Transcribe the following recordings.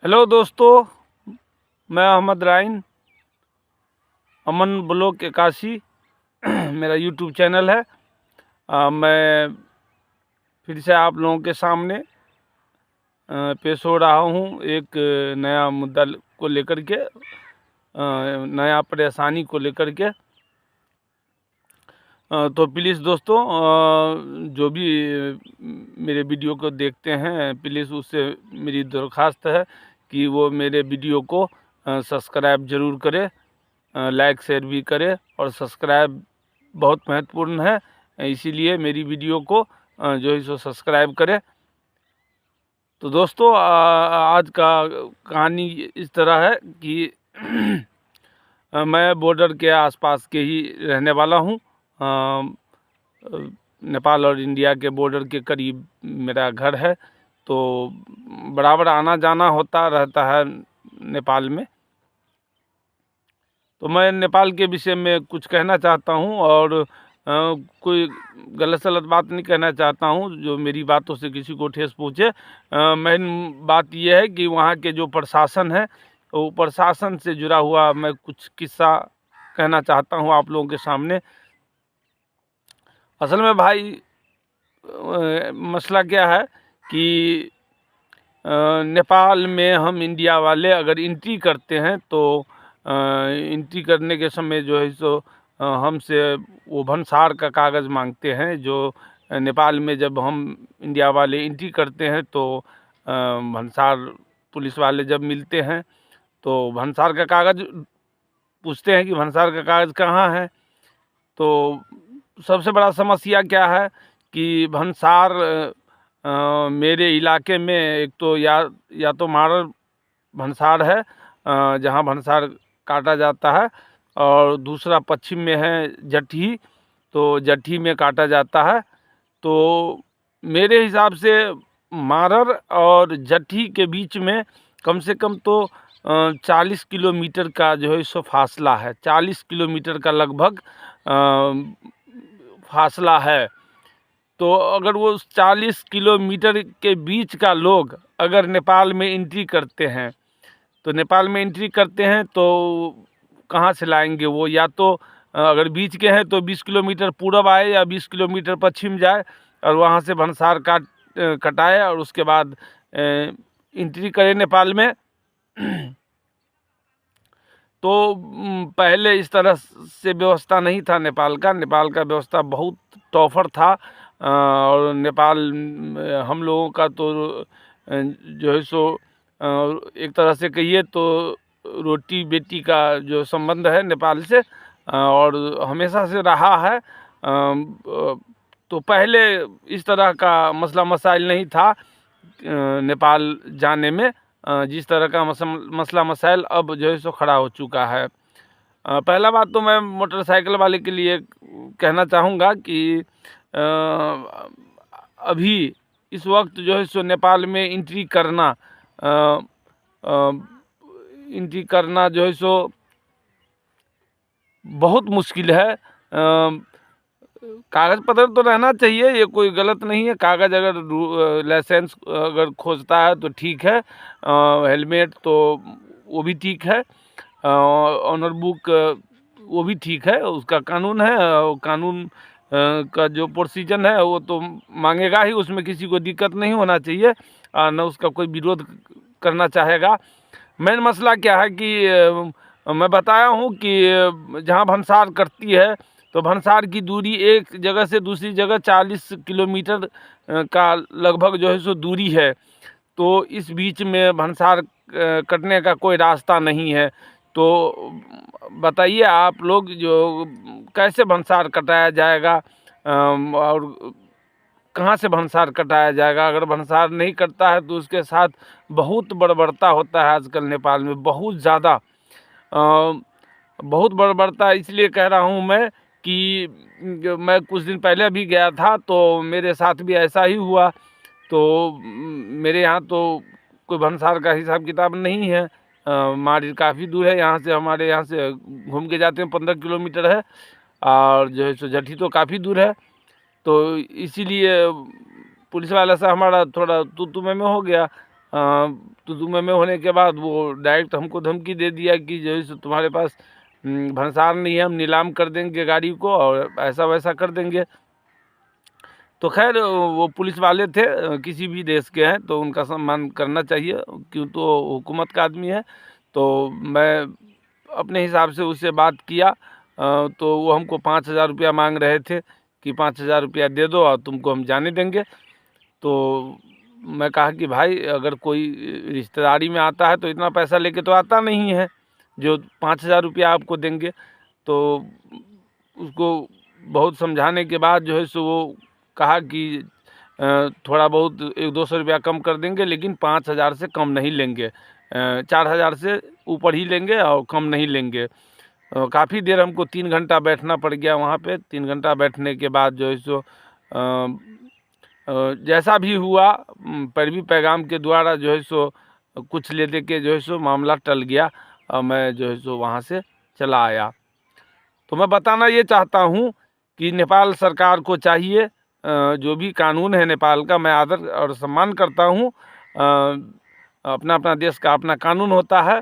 Hello दोस्तों, मैं अहमद राइन, अमन blog 81 मेरा यूट्यूब चैनल है। मैं फिर से आप लोगों के सामने पेश हो रहा हूँ एक नया मुद्दा को लेकर के, नया परेशानी को लेकर के। तो प्लीज़ दोस्तों, जो भी मेरे वीडियो को देखते हैं, प्लीज़ उससे मेरी दरख्वास्त है कि वो मेरे वीडियो को सब्सक्राइब ज़रूर करें, लाइक शेयर भी करें। और सब्सक्राइब बहुत महत्वपूर्ण है, इसीलिए मेरी वीडियो को जो है सो सब्सक्राइब करें। तो दोस्तों, आज का कहानी इस तरह है कि मैं बॉर्डर के आसपास के ही रहने वाला हूँ। नेपाल और इंडिया के बॉर्डर के करीब मेरा घर है, तो बराबर आना जाना होता रहता है नेपाल में। तो मैं नेपाल के विषय में कुछ कहना चाहता हूँ, और कोई गलत सलत बात नहीं कहना चाहता हूँ जो मेरी बातों से किसी को ठेस पहुँचे। मेन बात यह है कि वहाँ के जो प्रशासन है, वो प्रशासन से जुड़ा हुआ मैं कुछ किस्सा कहना चाहता हूँ आप लोगों के सामने। असल में भाई, मसला क्या है कि नेपाल में हम इंडिया वाले अगर एंट्री करते हैं तो एंट्री करने के समय जो है सो हमसे वो भंसार का कागज़ मांगते हैं। जो नेपाल में जब हम इंडिया वाले एंट्री करते हैं तो भंसार पुलिस वाले जब मिलते हैं तो भंसार का कागज़ पूछते हैं कि भंसार का कागज़ कहाँ है। तो सबसे बड़ा समस्या क्या है कि भंसार मेरे इलाके में एक तो या तो मारर भंसार है, जहाँ भंसार काटा जाता है, और दूसरा पश्चिम में है जट्ठी, तो जट्ठी में काटा जाता है। तो मेरे हिसाब से मारर और जट्ठी के बीच में कम से कम तो 40 किलोमीटर का जो है सो फासला है। 40 किलोमीटर का लगभग फासला है। तो अगर वो 40 किलोमीटर के बीच का लोग अगर नेपाल में एंट्री करते हैं, तो नेपाल में एंट्री करते हैं तो कहाँ से लाएंगे वो? या तो अगर बीच के हैं तो 20 किलोमीटर पूरब आए या 20 किलोमीटर पश्चिम जाए और वहाँ से भंसार कटाए और उसके बाद एंट्री करे नेपाल में। तो पहले इस तरह से व्यवस्था नहीं था नेपाल का। नेपाल का व्यवस्था बहुत टॉफर था, और नेपाल हम लोगों का तो जो है सो एक तरह से कहिए तो रोटी बेटी का जो संबंध है नेपाल से, और हमेशा से रहा है। तो पहले इस तरह का मसला मसाइल नहीं था नेपाल जाने में, जिस तरह का मसला मसाइल अब जो है सो खड़ा हो चुका है। पहला बात तो मैं मोटरसाइकिल वाले के लिए कहना चाहूँगा कि अभी इस वक्त जो है सो नेपाल में एंट्री करना जो है सो बहुत मुश्किल है। कागज़ पत्र तो रहना चाहिए, ये कोई गलत नहीं है। कागज़ अगर लाइसेंस अगर खोजता है तो ठीक है, हेलमेट तो वो भी ठीक है, ऑनर बुक वो भी ठीक है, उसका कानून है। कानून का जो प्रोसीजर है वो तो मांगेगा ही, उसमें किसी को दिक्कत नहीं होना चाहिए, न उसका कोई विरोध करना चाहेगा। मेन मसला क्या है कि मैं बताया हूँ कि जहाँ भंसार कटती है तो भंसार की दूरी एक जगह से दूसरी जगह 40 किलोमीटर का लगभग जो है सो दूरी है। तो इस बीच में भंसार कटने का कोई रास्ता नहीं है। तो बताइए आप लोग, जो कैसे भंसार कटाया जाएगा और कहाँ से भंसार कटाया जाएगा? अगर भंसार नहीं कटता है तो उसके साथ बहुत बर्बरता होता है आजकल नेपाल में, बहुत ज़्यादा, बहुत बर्बरता। इसलिए कह रहा हूँ मैं कि मैं कुछ दिन पहले भी गया था तो मेरे साथ भी ऐसा ही हुआ। तो मेरे यहाँ तो कोई भंसार का हिसाब किताब नहीं है। मारी काफ़ी दूर है यहाँ से, हमारे यहाँ से घूम के जाते हैं 15 किलोमीटर है, और जो है सो जट्ठी तो काफ़ी दूर है। तो इसीलिए पुलिस वाला से हमारा थोड़ा तू में हो गया। तो तुम्हें में होने के बाद वो डायरेक्ट हमको धमकी दे दिया कि जो है तुम्हारे पास भंसार नहीं है, हम नीलाम कर देंगे गाड़ी को और ऐसा वैसा कर देंगे। तो खैर वो पुलिस वाले थे, किसी भी देश के हैं तो उनका सम्मान करना चाहिए, क्यों तो हुकूमत का आदमी है। तो मैं अपने हिसाब से उससे बात किया, तो वो हमको 5,000 रुपया मांग रहे थे कि 5,000 रुपया दे दो और तुमको हम जाने देंगे। तो मैं कहा कि भाई अगर कोई रिश्तेदारी में आता है तो इतना पैसा लेके तो आता नहीं है जो 5,000 रुपया आपको देंगे। तो उसको बहुत समझाने के बाद जो है सो वो कहा कि थोड़ा बहुत 100-200 रुपया कम कर देंगे, लेकिन 5,000 से कम नहीं लेंगे, 4,000 से ऊपर ही लेंगे और कम नहीं लेंगे। काफ़ी देर हमको 3 घंटा बैठना पड़ गया वहाँ पे। 3 घंटा बैठने के बाद जो है सो जैसा भी हुआ पैरवी पैगाम के द्वारा जो है सो कुछ ले दे के जो है सो मामला टल गया और मैं जो है सो वहाँ से चला आया। तो मैं बताना ये चाहता हूँ कि नेपाल सरकार को चाहिए, जो भी कानून है नेपाल का मैं आदर और सम्मान करता हूँ। अपना अपना देश का अपना कानून होता है,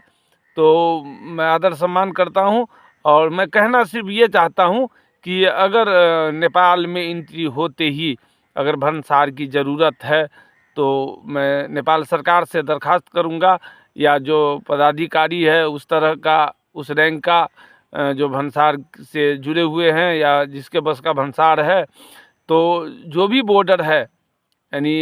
तो मैं आदर सम्मान करता हूँ। और मैं कहना सिर्फ ये चाहता हूँ कि अगर नेपाल में एंट्री होते ही अगर भंसार की ज़रूरत है तो मैं नेपाल सरकार से दरख्वास्त करूँगा, या जो पदाधिकारी है उस तरह का उस रैंक का जो भंसार से जुड़े हुए हैं या जिसके बस का भंसार है, तो जो भी बॉर्डर है यानी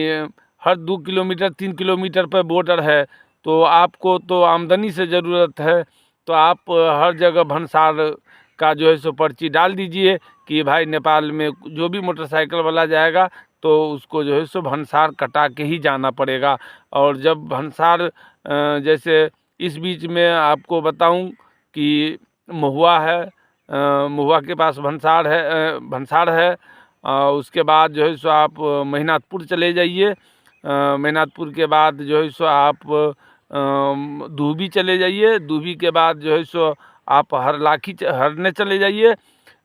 हर 2 किलोमीटर 3 किलोमीटर पर बॉर्डर है, तो आपको तो आमदनी से ज़रूरत है, तो आप हर जगह भंसार का जो है सो पर्ची डाल दीजिए कि भाई नेपाल में जो भी मोटरसाइकिल वाला जाएगा तो उसको जो है सो भंसार कटा के ही जाना पड़ेगा। और जब भंसार जैसे इस बीच में आपको बताऊं कि महुआ है, महुआ के पास भंसार है। उसके बाद जो है सो आप मेहनातपुर चले जाइए, मेहनातपुर के बाद जो है सो आप दूबी चले जाइए, दूबी के बाद जो है सो आप हरने चले जाइए।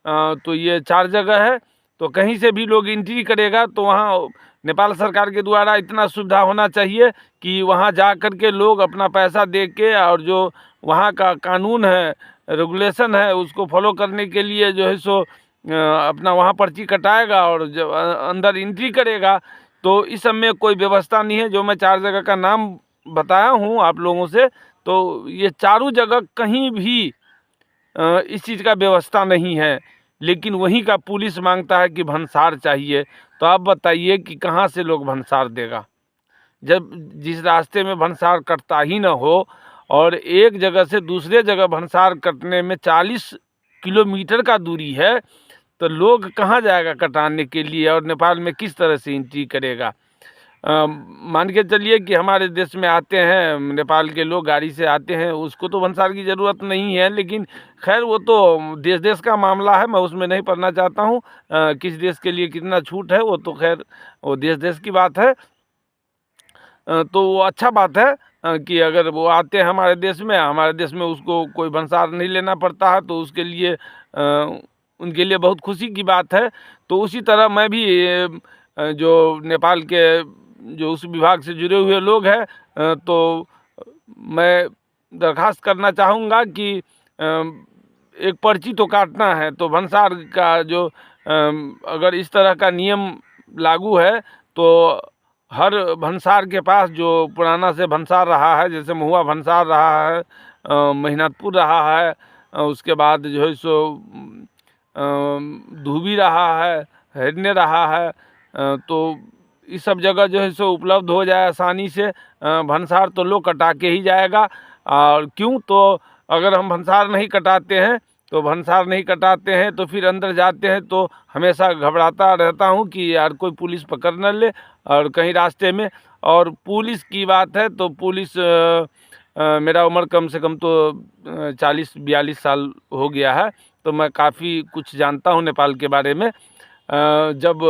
तो ये 4 जगह है। तो कहीं से भी लोग एंट्री करेगा तो वहाँ नेपाल सरकार के द्वारा इतना सुविधा होना चाहिए कि वहाँ जा कर के लोग अपना पैसा दे के और जो वहाँ का कानून है रेगुलेशन है उसको फॉलो करने के लिए जो है सो अपना वहाँ पर्ची कटाएगा और जब अंदर एंट्री करेगा। तो इस सब में कोई व्यवस्था नहीं है। जो मैं 4 जगह का नाम बताया हूँ आप लोगों से, तो ये चारों जगह कहीं भी इस चीज़ का व्यवस्था नहीं है, लेकिन वहीं का पुलिस मांगता है कि भंसार चाहिए। तो आप बताइए कि कहाँ से लोग भंसार देगा, जब जिस रास्ते में भंसार कटता ही ना हो और एक जगह से दूसरे जगह भंसार कटने में 40 किलोमीटर का दूरी है, तो लोग कहाँ जाएगा कटाने के लिए और नेपाल में किस तरह से एंट्री करेगा। मान के चलिए कि हमारे देश में आते हैं नेपाल के लोग, गाड़ी से आते हैं, उसको तो भंसार की ज़रूरत नहीं है, लेकिन खैर वो तो देश देश का मामला है, मैं उसमें नहीं पढ़ना चाहता हूँ। किस देश के लिए कितना छूट है वो तो खैर वो देश देश की बात है। तो वो अच्छा बात है कि अगर वो आते हैं हमारे देश में उसको कोई भंसार नहीं लेना पड़ता है, तो उसके लिए उनके लिए बहुत खुशी की बात है। तो उसी तरह मैं भी जो नेपाल के जो उस विभाग से जुड़े हुए लोग हैं, तो मैं दरख्वास्त करना चाहूँगा कि एक पर्ची तो काटना है, तो भंसार का जो अगर इस तरह का नियम लागू है तो हर भंसार के पास जो पुराना से भंसार रहा है, जैसे महुआ भंसार रहा है, मेहनातपुर रहा है, उसके बाद जो है सो धूबी रहा है, हरने रहा है, तो इस सब जगह जो है सो उपलब्ध हो जाए आसानी से भंसार, तो लोग कटा के ही जाएगा। और क्यों, तो अगर हम भंसार नहीं कटाते हैं तो फिर अंदर जाते हैं तो हमेशा घबराता रहता हूँ कि यार कोई पुलिस पकड़ न ले और कहीं रास्ते में। और पुलिस की बात है तो पुलिस मेरा उम्र कम से कम तो 40-42 साल हो गया है, तो मैं काफ़ी कुछ जानता हूँ नेपाल के बारे में। जब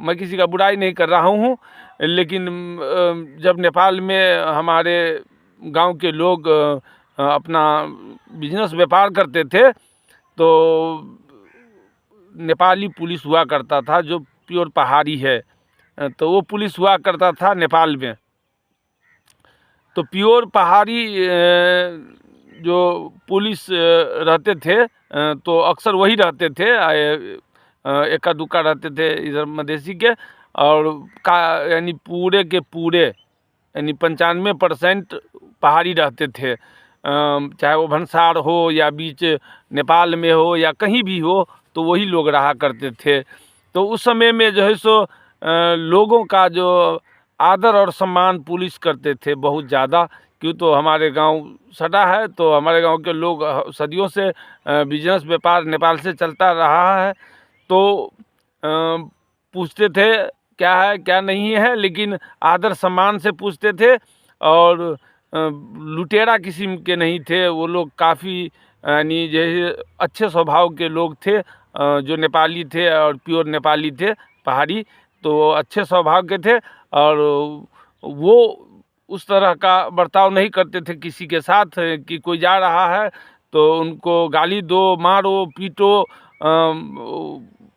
मैं किसी का बुराई नहीं कर रहा हूँ, लेकिन जब नेपाल में हमारे गांव के लोग अपना बिजनेस व्यापार करते थे तो नेपाली पुलिस हुआ करता था जो प्योर पहाड़ी है, तो वो पुलिस हुआ करता था नेपाल में। तो प्योर पहाड़ी जो पुलिस रहते थे तो अक्सर वही रहते थे, एका दुक्का रहते थे इधर मधेसी के, और का यानी पूरे के पूरे यानी 95% पहाड़ी रहते थे। चाहे वो भंसार हो या बीच नेपाल में हो या कहीं भी हो, तो वही लोग रहा करते थे। तो उस समय में जो है सो लोगों का जो आदर और सम्मान पुलिस करते थे बहुत ज़्यादा। क्यों, तो हमारे गांव सटा है, तो हमारे गांव के लोग सदियों से बिजनेस व्यापार नेपाल से चलता रहा है। तो पूछते थे क्या है क्या नहीं है, लेकिन आदर सम्मान से पूछते थे, और लुटेरा किस्म के नहीं थे वो लोग। काफ़ी यानी जैसे अच्छे स्वभाव के लोग थे, जो नेपाली थे और प्योर नेपाली थे पहाड़ी, तो अच्छे स्वभाव के थे। और वो उस तरह का बर्ताव नहीं करते थे किसी के साथ कि कोई जा रहा है तो उनको गाली दो, मारो, पीटो।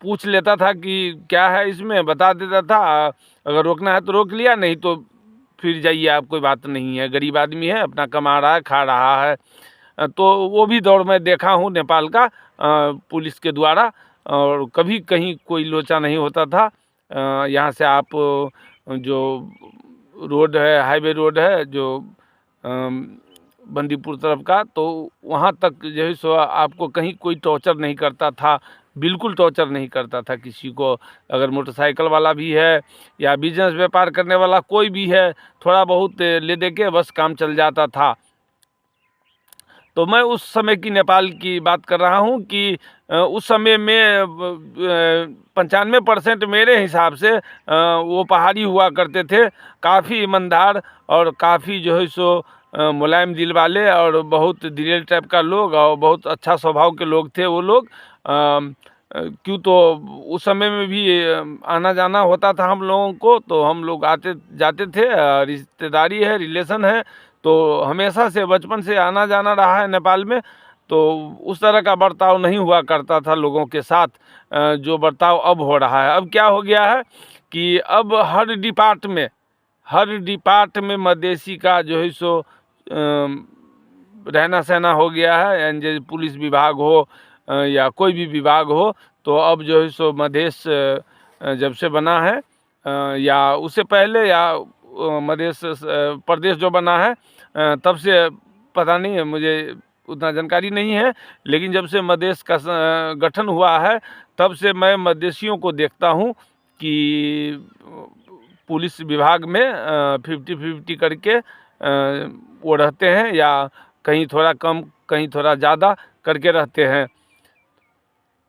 पूछ लेता था कि क्या है इसमें, बता देता था। अगर रोकना है तो रोक लिया, नहीं तो फिर जाइए, आप कोई बात नहीं है, गरीब आदमी है, अपना कमा रहा है, खा रहा है। तो वो भी दौर में देखा हूँ नेपाल का पुलिस के द्वारा। और कभी कहीं कोई लोचा नहीं होता था। यहाँ से आप जो रोड है, हाईवे रोड है जो बंदीपुर तरफ का, तो वहाँ तक जो है सो आपको कहीं कोई टॉर्चर नहीं करता था, बिल्कुल टॉर्चर नहीं करता था किसी को। अगर मोटरसाइकिल वाला भी है या बिजनेस व्यापार करने वाला कोई भी है, थोड़ा बहुत ले दे के बस काम चल जाता था। तो मैं उस समय की नेपाल की बात कर रहा हूँ कि उस समय में 95% मेरे हिसाब से वो पहाड़ी हुआ करते थे। काफ़ी ईमानदार और काफ़ी जो है सो मुलायम दिल वाले और बहुत दिलेर टाइप का लोग, और बहुत अच्छा स्वभाव के लोग थे वो लोग। क्यों, तो उस समय में भी आना जाना होता था हम लोगों को, तो हम लोग आते जाते थे, रिश्तेदारी है, रिलेशन है, तो हमेशा से बचपन से आना जाना रहा है नेपाल में। तो उस तरह का बर्ताव नहीं हुआ करता था लोगों के साथ जो बर्ताव अब हो रहा है। अब क्या हो गया है कि अब हर डिपार्ट में मधेसी का जो है सो रहना सहना हो गया है। यानी जैसे पुलिस विभाग हो या कोई भी विभाग हो, तो अब जो है सो मधेश जब से बना है या उससे पहले या मधेश प्रदेश जो बना है तब से पता नहीं है, मुझे उतना जानकारी नहीं है। लेकिन जब से मधेश का गठन हुआ है तब से मैं मधेसियों को देखता हूँ कि पुलिस विभाग में 50-50 करके वो रहते हैं, या कहीं थोड़ा कम कहीं थोड़ा ज़्यादा करके रहते हैं।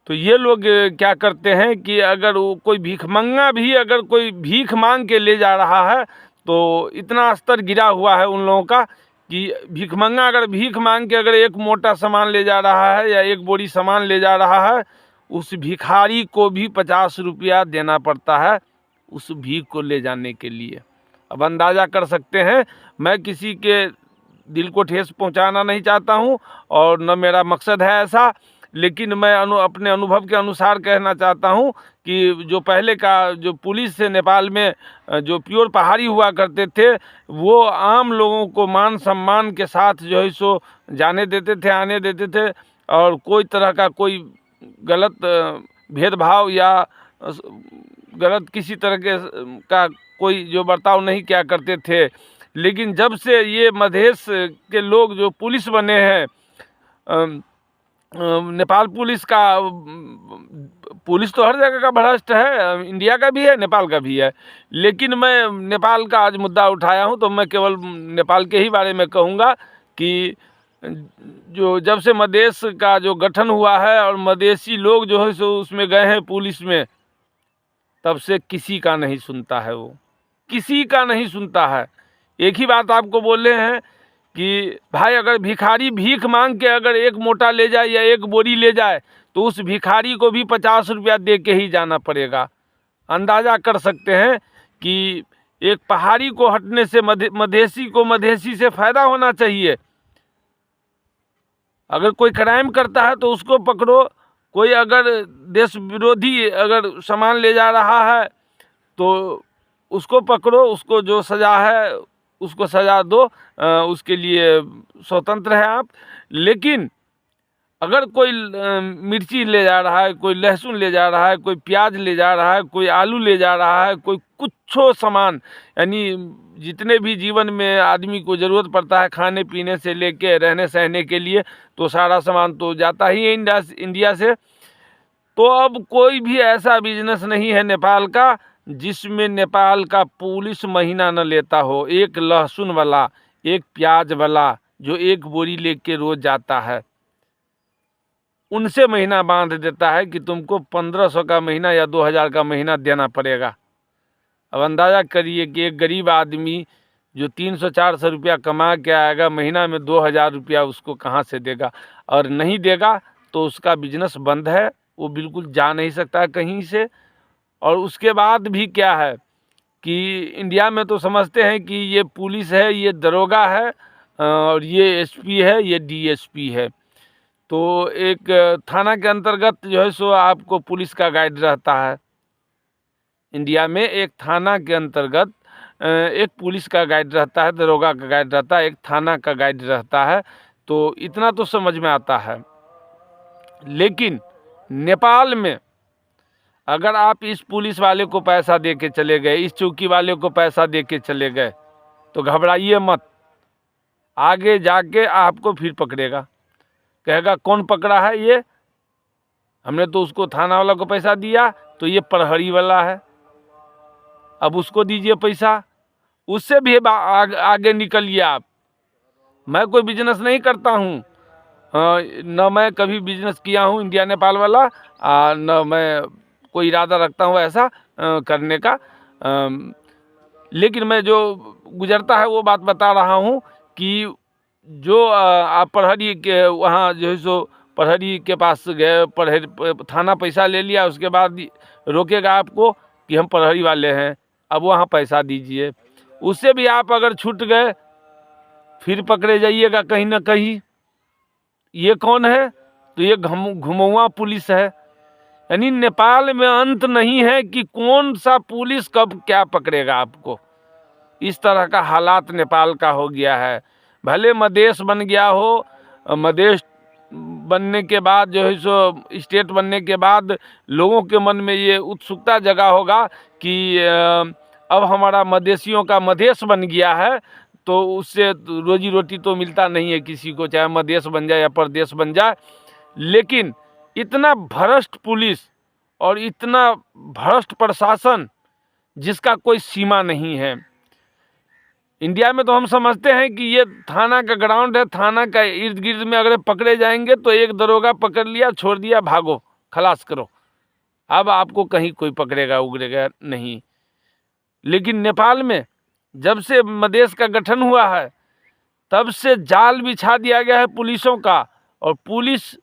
तो ये लोग क्या करते हैं कि अगर वो कोई भिखमंगा भी अगर कोई भीख मांग के ले जा रहा है, तो इतना स्तर गिरा हुआ है उन लोगों का कि भिखमंगा अगर भीख मांग के अगर एक मोटा सामान ले जा रहा है या एक बोरी सामान ले जा रहा है, उस भिखारी को भी 50 रुपया देना पड़ता है उस भीख को ले जाने के लिए। अब अंदाज़ा कर सकते हैं, मैं किसी के दिल को ठेस पहुंचाना नहीं चाहता हूं और न मेरा मकसद है ऐसा, लेकिन मैं अपने अनुभव के अनुसार कहना चाहता हूं कि जो पहले का जो पुलिस से नेपाल में जो प्योर पहाड़ी हुआ करते थे, वो आम लोगों को मान सम्मान के साथ जो है सो जाने देते थे, आने देते थे, और कोई तरह का कोई गलत भेदभाव या गलत किसी तरह का कोई जो बर्ताव नहीं किया करते थे। लेकिन जब से ये मधेश के लोग जो पुलिस बने हैं, नेपाल पुलिस का, पुलिस तो हर जगह का भ्रष्ट है, इंडिया का भी है, नेपाल का भी है, लेकिन मैं नेपाल का आज मुद्दा उठाया हूं तो मैं केवल नेपाल के ही बारे में कहूँगा कि जो जब से मधेश का जो गठन हुआ है और मधेसी लोग जो है सो उसमें गए हैं पुलिस में, तब से किसी का नहीं सुनता है, वो किसी का नहीं सुनता है। एक ही बात आपको बोले हैं कि भाई अगर भिखारी भीख मांग के अगर एक मोटा ले जाए या एक बोरी ले जाए, तो उस भिखारी को भी 50 रुपया दे के ही जाना पड़ेगा। अंदाज़ा कर सकते हैं कि एक पहाड़ी को हटने से मधेसी को मधेसी से फ़ायदा होना चाहिए। अगर कोई क्राइम करता है तो उसको पकड़ो, कोई अगर देश विरोधी अगर सामान ले जा रहा है तो उसको पकड़ो, उसको जो सज़ा है उसको सज़ा दो, उसके लिए स्वतंत्र है आप। लेकिन अगर कोई मिर्ची ले जा रहा है, कोई लहसुन ले जा रहा है, कोई प्याज ले जा रहा है, कोई आलू ले जा रहा है, कोई कुछो सामान, यानी जितने भी जीवन में आदमी को ज़रूरत पड़ता है खाने पीने से लेके रहने सहने के लिए, तो सारा सामान तो जाता ही है इंडिया से। तो अब कोई भी ऐसा बिजनेस नहीं है नेपाल का जिसमें नेपाल का पुलिस महीना न लेता हो। एक लहसुन वाला, एक प्याज वाला जो एक बोरी लेके रोज जाता है, उनसे महीना बांध देता है कि तुमको 1500 का महीना या 2000 का महीना देना पड़ेगा। अब अंदाज़ा करिए कि एक गरीब आदमी जो 300-400 रुपया कमा के आएगा, महीना में 2000 रुपया उसको कहाँ से देगा? और नहीं देगा तो उसका बिजनेस बंद है, वो बिल्कुल जा नहीं सकता कहीं से। और उसके बाद भी क्या है कि इंडिया में तो समझते हैं कि ये पुलिस है, ये दरोगा है, और ये एसपी है, ये डीएसपी है। तो एक थाना के अंतर्गत जो है सो आपको पुलिस का गाइड रहता है। इंडिया में एक थाना के अंतर्गत एक पुलिस का गाइड रहता है, दरोगा का गाइड रहता है, एक थाना का गाइड रहता है। तो इतना तो समझ में आता है। लेकिन नेपाल में अगर आप इस पुलिस वाले को पैसा दे के चले गए, इस चौकी वाले को पैसा दे के चले गए, तो घबराइए मत, आगे जाके आपको फिर पकड़ेगा। कहेगा कौन पकड़ा है? ये हमने तो उसको थाना वाला को पैसा दिया, तो ये प्रहरी वाला है, अब उसको दीजिए पैसा। उससे भी आगे निकलिए आप। मैं कोई बिजनेस नहीं करता हूँ, न मैं कभी बिजनेस किया हूँ इंडिया नेपाल वाला, न मैं कोई इरादा रखता हूँ ऐसा करने का। लेकिन मैं जो गुजरता है वो बात बता रहा हूँ कि जो आप प्रहरी के वहाँ जो है सो प्रहरी के पास गए, प्रहरी थाना पैसा ले लिया, उसके बाद रोकेगा आपको कि हम प्रहरी वाले हैं, अब वहाँ पैसा दीजिए। उससे भी आप अगर छूट गए फिर पकड़े जाइएगा कहीं ना कहीं। ये कौन है? तो ये घुमौआ पुलिस है। यानी नेपाल में अंत नहीं है कि कौन सा पुलिस कब क्या पकड़ेगा आपको। इस तरह का हालात नेपाल का हो गया है। भले मधेश बन गया हो, मधेश बनने के बाद जो है सो स्टेट बनने के बाद लोगों के मन में ये उत्सुकता जगा होगा कि अब हमारा मधेशियों का मधेश बन गया है, तो उससे रोजी रोटी तो मिलता नहीं है किसी को, चाहे मधेश बन जाए या प्रदेश बन जाए। लेकिन इतना भ्रष्ट पुलिस और इतना भ्रष्ट प्रशासन जिसका कोई सीमा नहीं है। इंडिया में तो हम समझते हैं कि ये थाना का ग्राउंड है, थाना का इर्द गिर्द में अगर पकड़े जाएंगे तो एक दरोगा पकड़ लिया, छोड़ दिया, भागो, खलास करो, अब आपको कहीं कोई पकड़ेगा उगड़ेगा नहीं। लेकिन नेपाल में जब से मधेश का गठन हुआ है तब से जाल बिछा दिया गया है पुलिसों का। और पुलिस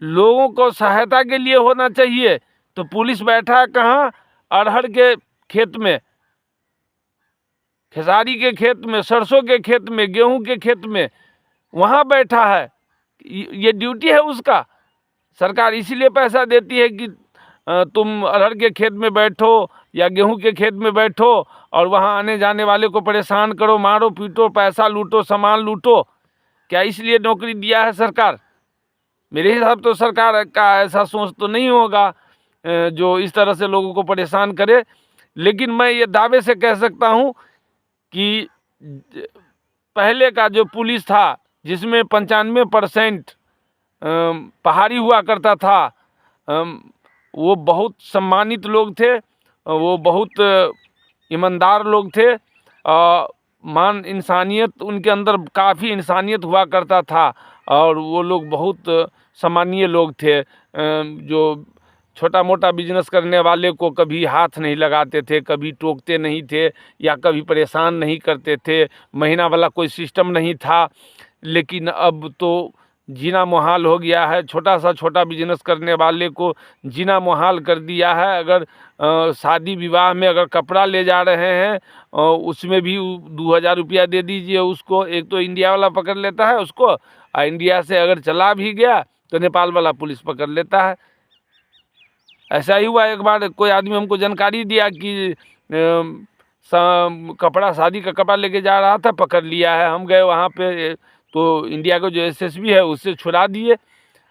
लोगों को सहायता के लिए होना चाहिए, तो पुलिस बैठा है कहाँ? अरहर के खेत में, खेसारी के खेत में, सरसों के खेत में, गेहूं के खेत में, वहाँ बैठा है। ये ड्यूटी है उसका। सरकार इसीलिए पैसा देती है कि तुम अरहर के खेत में बैठो या गेहूं के खेत में बैठो और वहाँ आने जाने वाले को परेशान करो, मारो पीटो, पैसा लूटो, सामान लूटो। क्या इसलिए नौकरी दिया है सरकार? मेरे हिसाब तो सरकार का ऐसा सोच तो नहीं होगा जो इस तरह से लोगों को परेशान करे। लेकिन मैं ये दावे से कह सकता हूँ कि पहले का जो पुलिस था जिसमें 95% पहाड़ी हुआ करता था, वो बहुत सम्मानित लोग थे, वो बहुत ईमानदार लोग थे, मान इंसानियत उनके अंदर काफ़ी इंसानियत हुआ करता था और वो लोग बहुत सम्मानीय लोग थे, जो छोटा मोटा बिजनेस करने वाले को कभी हाथ नहीं लगाते थे, कभी टोकते नहीं थे या कभी परेशान नहीं करते थे, महीना वाला कोई सिस्टम नहीं था। लेकिन अब तो जीना मुहाल हो गया है, छोटा बिजनेस करने वाले को जीना मुहाल कर दिया है। अगर शादी विवाह में अगर कपड़ा ले जा रहे हैं उसमें भी 2000 रुपया दे दीजिए उसको, एक तो इंडिया वाला पकड़ लेता है उसको, और इंडिया से अगर चला भी गया तो नेपाल वाला पुलिस पकड़ लेता है। ऐसा ही हुआ एक बार, कोई आदमी हमको जानकारी दिया कि कपड़ा, शादी का कपड़ा लेके जा रहा था, पकड़ लिया है। हम गए वहाँ पे तो इंडिया का जो एसएसबी है उससे छुड़ा दिए।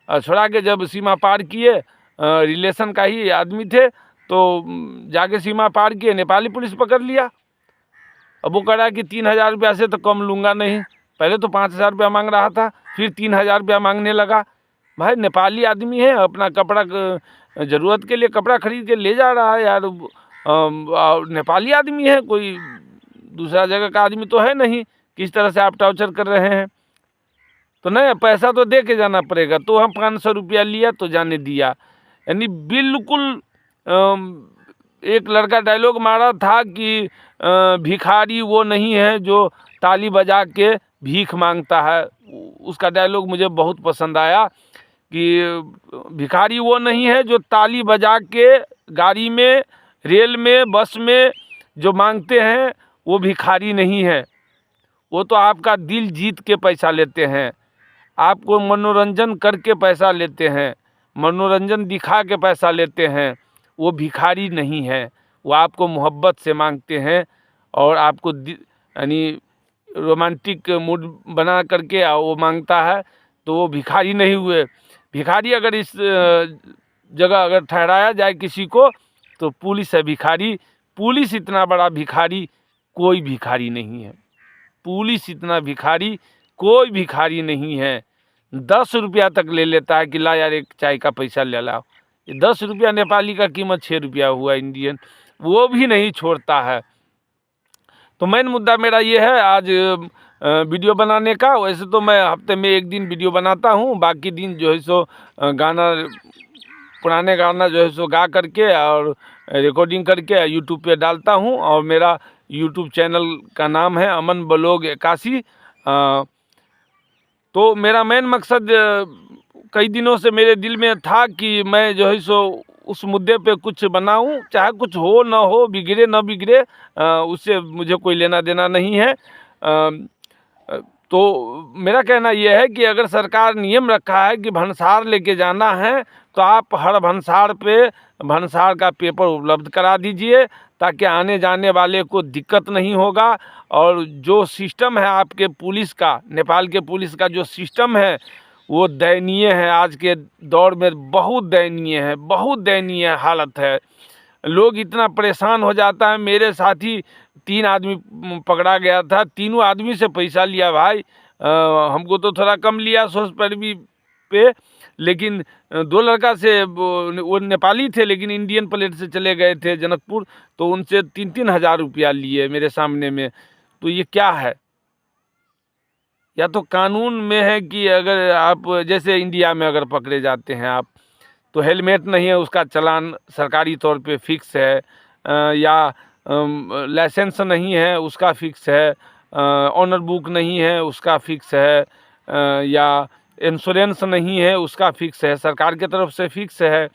छुड़ा के जब सीमा पार किए, रिलेशन का ही आदमी थे, तो जाके सीमा पार किए, नेपाली पुलिस पकड़ लिया। अब वो कह रहा है कि 3,000 रुपया से तो कम लूँगा नहीं। पहले तो 5,000 रुपया मांग रहा था, फिर 3,000 रुपया मांगने लगा। भाई नेपाली आदमी है, अपना कपड़ा ज़रूरत के लिए कपड़ा खरीद के ले जा रहा है यार। नेपाली आदमी है, कोई दूसरा जगह का आदमी तो है नहीं। किस तरह से आप टॉर्चर कर रहे हैं? तो नहीं, पैसा तो दे के जाना पड़ेगा। तो हम 500 रुपया लिया तो जाने दिया। यानी बिल्कुल एक लड़का डायलॉग मारा था कि भिखारी वो नहीं है जो ताली बजा के भीख मांगता है। उसका डायलॉग मुझे बहुत पसंद आया कि भिखारी वो नहीं है जो ताली बजा के गाड़ी में, रेल में, बस में जो मांगते हैं वो भिखारी नहीं है। वो तो आपका दिल जीत के पैसा लेते हैं, आपको मनोरंजन करके पैसा लेते हैं, मनोरंजन दिखा के पैसा लेते हैं। वो भिखारी नहीं है, वो आपको मोहब्बत से मांगते हैं और आपको यानी रोमांटिक मूड बना करके वो मांगता है, तो वो भिखारी नहीं हुए। भिखारी अगर इस जगह अगर ठहराया जाए किसी को, तो पुलिस है भिखारी। पुलिस इतना बड़ा भिखारी कोई भिखारी नहीं है। पुलिस इतना भिखारी कोई भिखारी नहीं है। 10 रुपया तक ले लेता है कि ला यार एक चाय का पैसा ले लाओ। 10 रुपया नेपाली का कीमत 6 रुपया हुआ इंडियन, वो भी नहीं छोड़ता है। तो मेन मुद्दा मेरा ये है आज वीडियो बनाने का। वैसे तो मैं हफ्ते में 1 दिन वीडियो बनाता हूँ, बाकी दिन जो है सो गाना, पुराने गाना जो है सो गा करके और रिकॉर्डिंग करके यूट्यूब पे डालता हूँ। और मेरा यूट्यूब चैनल का नाम है अमन ब्लॉग 81। तो मेरा मेन मकसद कई दिनों से मेरे दिल में था कि मैं जो है सो उस मुद्दे पे कुछ बनाऊं, चाहे कुछ हो ना हो, बिगड़े ना बिगड़े, उससे मुझे कोई लेना देना नहीं है। तो मेरा कहना यह है कि अगर सरकार नियम रखा है कि भंसार लेके जाना है, तो आप हर भंसार पे भंसार का पेपर उपलब्ध करा दीजिए, ताकि आने जाने वाले को दिक्कत नहीं होगा। और जो सिस्टम है आपके पुलिस का, नेपाल के पुलिस का जो सिस्टम है वो दयनीय है। आज के दौर में बहुत दयनीय है, बहुत दयनीय हालत है। लोग इतना परेशान हो जाता है। मेरे साथी 3 आदमी पकड़ा गया था, तीनों आदमी से पैसा लिया भाई। हमको तो थोड़ा कम लिया 100 रुपये पे, लेकिन 2 लड़का से, वो नेपाली थे लेकिन इंडियन प्लेट से चले गए थे जनकपुर, तो उनसे 3-3 हज़ार रुपया लिए मेरे सामने में। तो ये क्या है? या तो कानून में है कि अगर आप जैसे इंडिया में अगर पकड़े जाते हैं आप, तो हेलमेट नहीं है, उसका चालान सरकारी तौर पे फिक्स है, या लाइसेंस नहीं है उसका फिक्स है, ऑनर बुक नहीं है उसका फिक्स है, या इंश्योरेंस नहीं है उसका फिक्स है, सरकार की तरफ से फिक्स है।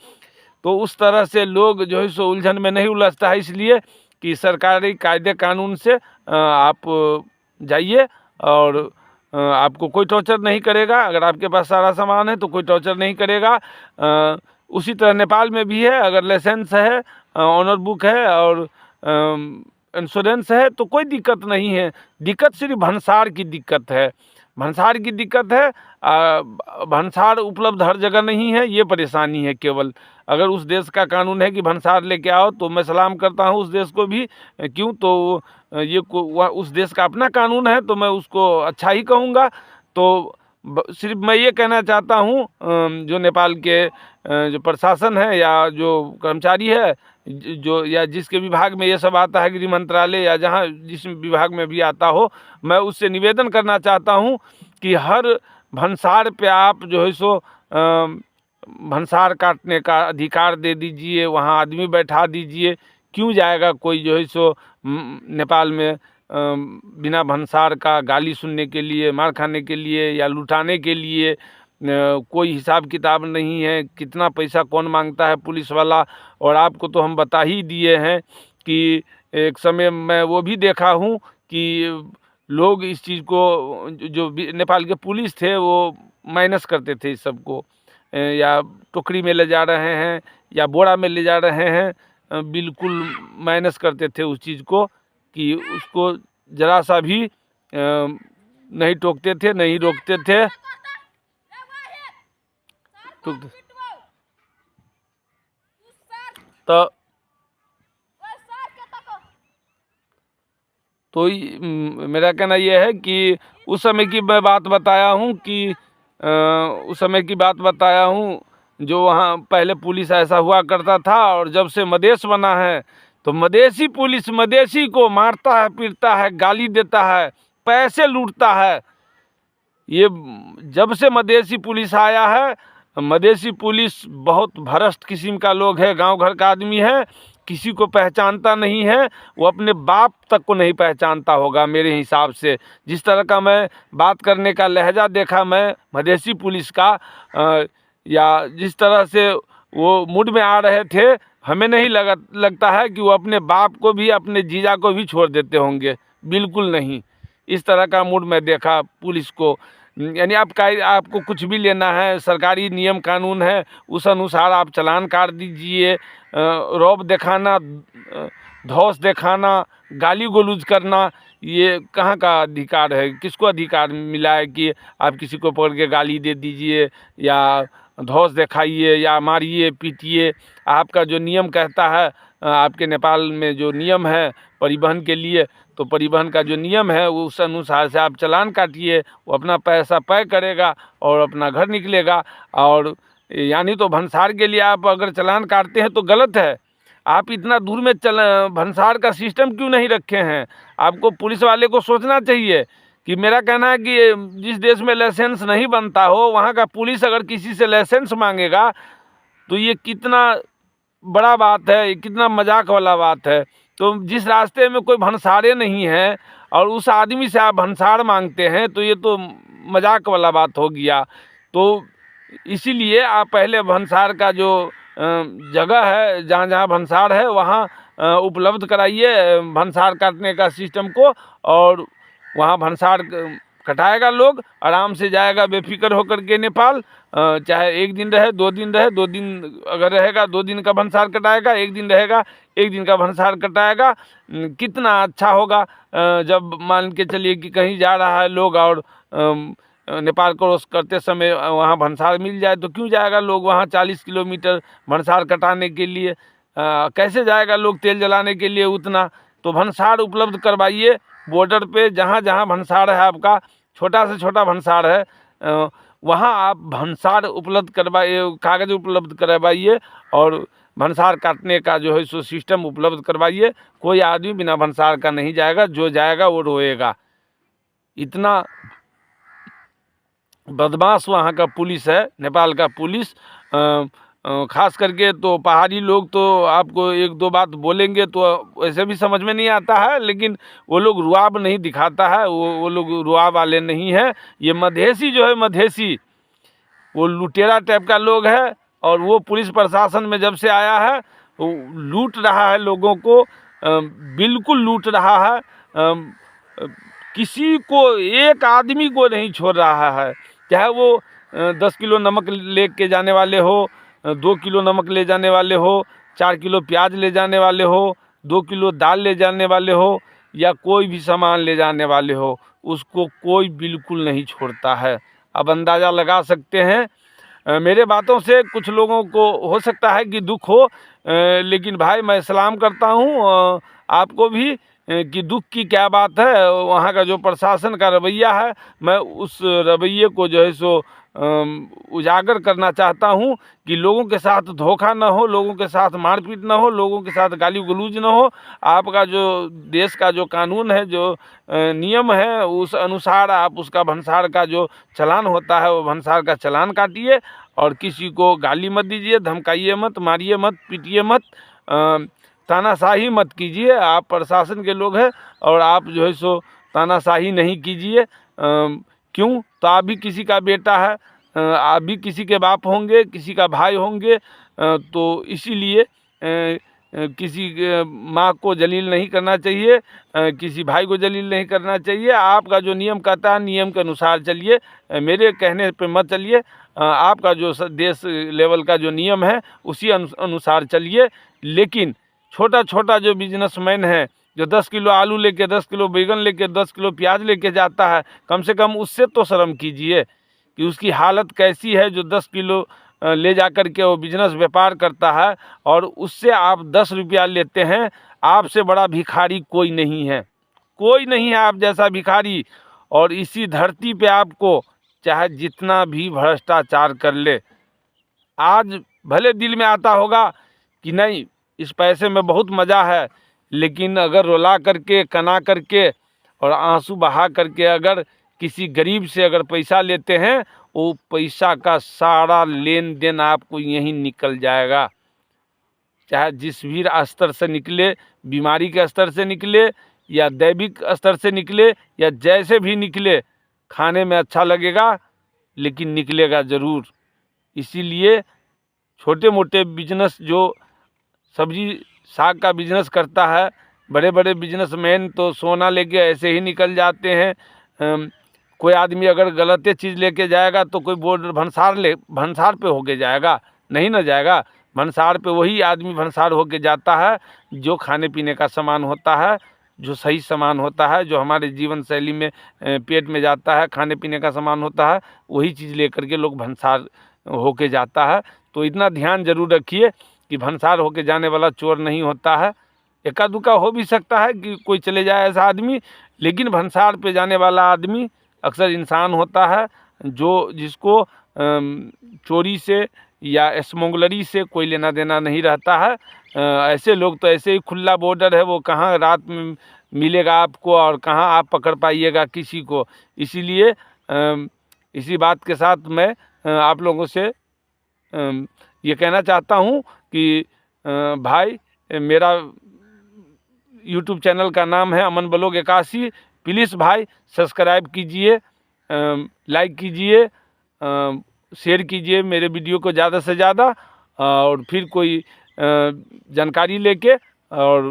तो उस तरह से लोग जो है सो उलझन में नहीं उलझता है, इसलिए कि सरकारी कायदे कानून से आप जाइए और आपको कोई टॉर्चर नहीं करेगा। अगर आपके पास सारा सामान है तो कोई टॉर्चर नहीं करेगा। उसी तरह नेपाल में भी है, अगर लाइसेंस है, ऑनर बुक है और इंश्योरेंस है तो कोई दिक्कत नहीं है। दिक्कत सिर्फ भंसार की दिक्कत है, भंसार की दिक्कत है। भंसार उपलब्ध हर जगह नहीं है, ये परेशानी है केवल। अगर उस देश का कानून है कि भंसार लेके आओ तो मैं सलाम करता हूँ उस देश को भी। क्यों? तो ये उस देश का अपना कानून है, तो मैं उसको अच्छा ही कहूँगा। तो सिर्फ मैं ये कहना चाहता हूँ, जो नेपाल के जो प्रशासन है या जो कर्मचारी है, जो या जिसके विभाग में ये सब आता है, गृह मंत्रालय या जहाँ जिस विभाग में भी आता हो, मैं उससे निवेदन करना चाहता हूँ कि हर भंसार पे आप जो है सो भंसार काटने का अधिकार दे दीजिए, वहाँ आदमी बैठा दीजिए। क्यों जाएगा कोई जो है सो नेपाल में बिना भंसार का गाली सुनने के लिए, मार खाने के लिए या लुटाने के लिए? कोई हिसाब किताब नहीं है, कितना पैसा कौन मांगता है पुलिस वाला। और आपको तो हम बता ही दिए हैं कि एक समय मैं वो भी देखा हूँ कि लोग इस चीज़ को, जो नेपाल के पुलिस थे वो माइनस करते थे इस सबको, या टोकरी में ले जा रहे हैं या बोरा में ले जा रहे हैं, बिल्कुल माइनस करते थे उस चीज़ को कि उसको ज़रा सा भी नहीं टोकते थे, नहीं रोकते थे। तो मेरा कहना यह है कि उस समय की मैं बात बताया हूँ कि उस समय की बात बताया हूँ जो वहाँ पहले पुलिस ऐसा हुआ करता था, और जब से मधेश बना है तो मधेसी पुलिस मधेसी को मारता है, पीटता है, गाली देता है, पैसे लूटता है। ये जब से मधेसी पुलिस आया है, मधेसी पुलिस बहुत भ्रष्ट किस्म का लोग है, गांव घर का आदमी है, किसी को पहचानता नहीं है, वो अपने बाप तक को नहीं पहचानता होगा मेरे हिसाब से। जिस तरह का मैं बात करने का लहजा देखा मैं मधेसी पुलिस का, या जिस तरह से वो मूड में आ रहे थे, हमें नहीं लगता है कि वो अपने बाप को भी, अपने जीजा को भी छोड़ देते होंगे, बिल्कुल नहीं। इस तरह का मूड में देखा पुलिस को। यानी आपको कुछ भी लेना है, सरकारी नियम कानून है, उस अनुसार आप चालान काट दीजिए। रौब दिखाना, धौंस दिखाना, गाली गलौज करना, ये कहाँ का अधिकार है? किसको अधिकार मिला है कि आप किसी को पकड़ के गाली दे दीजिए या धौंस दिखाइए या मारिए पीटिए? आपका जो नियम कहता है, आपके नेपाल में जो नियम है परिवहन के लिए, तो परिवहन का जो नियम है उस अनुसार से आप चालान काटिए, वो अपना पैसा पे करेगा और अपना घर निकलेगा। और यानी तो भंसार के लिए आप अगर चालान काटते हैं तो गलत है। आप इतना दूर में भंसार का सिस्टम क्यों नहीं रखे हैं? आपको पुलिस वाले को सोचना चाहिए कि मेरा कहना है कि जिस देश में लाइसेंस नहीं बनता हो, वहाँ का पुलिस अगर किसी से लाइसेंस मांगेगा तो ये कितना बड़ा बात है, कितना मजाक वाला बात है। तो जिस रास्ते में कोई भंसारे नहीं है और उस आदमी से आप भंसार मांगते हैं, तो ये तो मजाक वाला बात हो गया। तो इसीलिए आप पहले भंसार का जो जगह है, जहाँ जहाँ भंसार है, वहाँ उपलब्ध कराइए भंसार काटने का सिस्टम को, और वहाँ भंसार कटाएगा, लोग आराम से जाएगा बेफिक्र होकर के नेपाल। चाहे 1 दिन रहे, 2 दिन रहे, 2 दिन अगर रहेगा 2 दिन का भंसार कटाएगा, 1 दिन रहेगा 1 दिन का भंसार कटाएगा। कितना अच्छा होगा जब मान के चलिए कि कहीं जा रहा है लोग और नेपाल क्रॉस करते समय वहाँ भंसार मिल जाए, तो क्यों जाएगा लोग वहाँ 40 किलोमीटर भंसार कटाने के लिए? कैसे जाएगा लोग तेल जलाने के लिए उतना? तो भंसार उपलब्ध करवाइए बॉर्डर पे, जहाँ जहाँ भंसार है, आपका छोटा से छोटा भंसार है, वहाँ आप भंसार उपलब्ध करवाइए, कागज़ उपलब्ध करवाइए और भंसार काटने का जो है सो सिस्टम उपलब्ध करवाइए। कोई आदमी बिना भंसार का नहीं जाएगा, जो जाएगा वो रोएगा। इतना बदमाश वहाँ का पुलिस है, नेपाल का पुलिस। खास करके तो पहाड़ी लोग तो आपको 1-2 बात बोलेंगे तो वैसे भी समझ में नहीं आता है, लेकिन वो लोग रुआब नहीं दिखाता है, वो लोग रुआब वाले नहीं हैं। ये मधेसी जो है, मधेसी वो लुटेरा टाइप का लोग है, और वो पुलिस प्रशासन में जब से आया है वो लूट रहा है लोगों को, बिल्कुल लूट रहा है। किसी को, एक आदमी को नहीं छोड़ रहा है, चाहे वो 10 किलो नमक ले के जाने वाले हो, 2 किलो नमक ले जाने वाले हो, 4 किलो प्याज ले जाने वाले हो, 2 किलो दाल ले जाने वाले हो, या कोई भी सामान ले जाने वाले हो, उसको कोई बिल्कुल नहीं छोड़ता है। अब अंदाज़ा लगा सकते हैं। मेरे बातों से कुछ लोगों को हो सकता है कि दुख हो, लेकिन भाई मैं सलाम करता हूँ आपको भी कि दुख की क्या बात है। वहाँ का जो प्रशासन का रवैया है, मैं उस रवैये को जो है सो उजागर करना चाहता हूँ कि लोगों के साथ धोखा ना हो, लोगों के साथ मारपीट ना हो, लोगों के साथ गाली गलौज ना हो। आपका जो देश का जो कानून है, जो नियम है, उस अनुसार आप उसका भंसार का जो चालान होता है वो भंसार का चालान काटिए, और किसी को गाली मत दीजिए, धमकाइए मत, मारिए मत, पीटिए मत, तानाशाही मत कीजिए। आप प्रशासन के लोग हैं और आप जो है सो तानाशाही नहीं कीजिए। क्यों? तो आप भी किसी का बेटा है, आप भी किसी के बाप होंगे, किसी का भाई होंगे, तो इसीलिए किसी माँ को जलील नहीं करना चाहिए, किसी भाई को जलील नहीं करना चाहिए। आपका जो नियम कहता है, नियम के अनुसार चलिए, मेरे कहने पे मत चलिए। आपका जो देश लेवल का जो नियम है उसी अनुसार चलिए। लेकिन छोटा छोटा जो बिजनेसमैन है, जो 10 किलो आलू लेके, 10 किलो बैगन लेके, 10 किलो प्याज लेके जाता है, कम से कम उससे तो शर्म कीजिए कि उसकी हालत कैसी है। जो 10 किलो ले जा कर के वो बिजनेस व्यापार करता है और उससे आप 10 रुपया लेते हैं। आपसे बड़ा भिखारी कोई नहीं है, कोई नहीं है आप जैसा भिखारी। और इसी धरती पे आपको चाहे जितना भी भ्रष्टाचार कर ले, आज भले दिल में आता होगा कि नहीं इस पैसे में बहुत मज़ा है, लेकिन अगर रुला करके, कना करके और आंसू बहा करके अगर किसी गरीब से अगर पैसा लेते हैं, वो पैसा का सारा लेन देन आपको यहीं निकल जाएगा। चाहे जिस भी स्तर से निकले, बीमारी के स्तर से निकले या दैविक स्तर से निकले या जैसे भी निकले, खाने में अच्छा लगेगा लेकिन निकलेगा ज़रूर। इसीलिए छोटे मोटे बिजनेस, जो सब्जी साग का बिजनेस करता है, बड़े बड़े बिजनेसमैन तो सोना लेके ऐसे ही निकल जाते हैं। कोई आदमी अगर गलत चीज़ लेके जाएगा तो कोई बोर्ड भंसार पे होके जाएगा, नहीं ना जाएगा। भंसार पे वही आदमी भंसार होके जाता है जो खाने पीने का सामान होता है, जो सही सामान होता है, जो हमारे जीवन शैली में पेट में जाता है, खाने पीने का सामान होता है, वही चीज़ लेकर के लोग भंसार होके जाता है। तो इतना ध्यान जरूर रखिए कि भंसार होके जाने वाला चोर नहीं होता है। एका दुक्का हो भी सकता है कि कोई चले जाए ऐसा आदमी, लेकिन भंसार पे जाने वाला आदमी अक्सर इंसान होता है जो जिसको चोरी से या स्मगलरी से कोई लेना देना नहीं रहता है। ऐसे लोग तो ऐसे ही, खुला बॉर्डर है, वो कहाँ रात में मिलेगा आपको और कहाँ आप पकड़ पाइएगा किसी को। इसीलिए इसी बात के साथ मैं आप लोगों से ये कहना चाहता हूँ कि भाई, मेरा यूट्यूब चैनल का नाम है अमन ब्लॉग 81। प्लीज़ भाई सब्सक्राइब कीजिए, लाइक कीजिए, शेयर कीजिए मेरे वीडियो को ज़्यादा से ज़्यादा। और फिर कोई जानकारी लेके और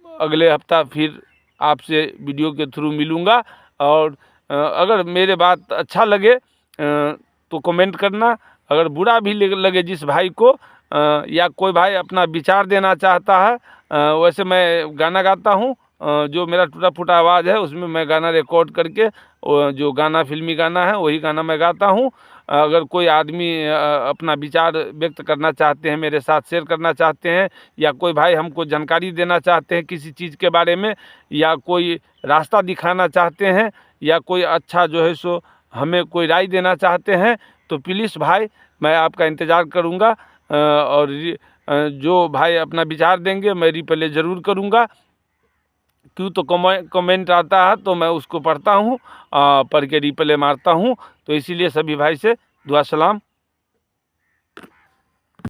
अगले हफ्ता फिर आपसे वीडियो के थ्रू मिलूँगा। और अगर मेरे बात अच्छा लगे तो कमेंट करना, अगर बुरा भी लगे जिस भाई को या कोई भाई अपना विचार देना चाहता है। वैसे मैं गाना गाता हूँ, जो मेरा टूटा फूटा आवाज़ है उसमें मैं गाना रिकॉर्ड करके, जो गाना फिल्मी गाना है वही गाना मैं गाता हूँ। अगर कोई आदमी अपना विचार व्यक्त करना चाहते हैं, मेरे साथ शेयर करना चाहते हैं, या कोई भाई हमको जानकारी देना चाहते हैं किसी चीज़ के बारे में, या कोई रास्ता दिखाना चाहते हैं, या कोई अच्छा जो है सो हमें कोई राय देना चाहते हैं, तो प्लीज़ भाई मैं आपका इंतज़ार करूँगा। और जो भाई अपना विचार देंगे मैं रिप्ले ज़रूर करूँगा। क्यों तो कमेंट आता है तो मैं उसको पढ़ता हूँ, पढ़ के रिप्ले मारता हूँ। तो इसीलिए सभी भाई से दुआ सलाम।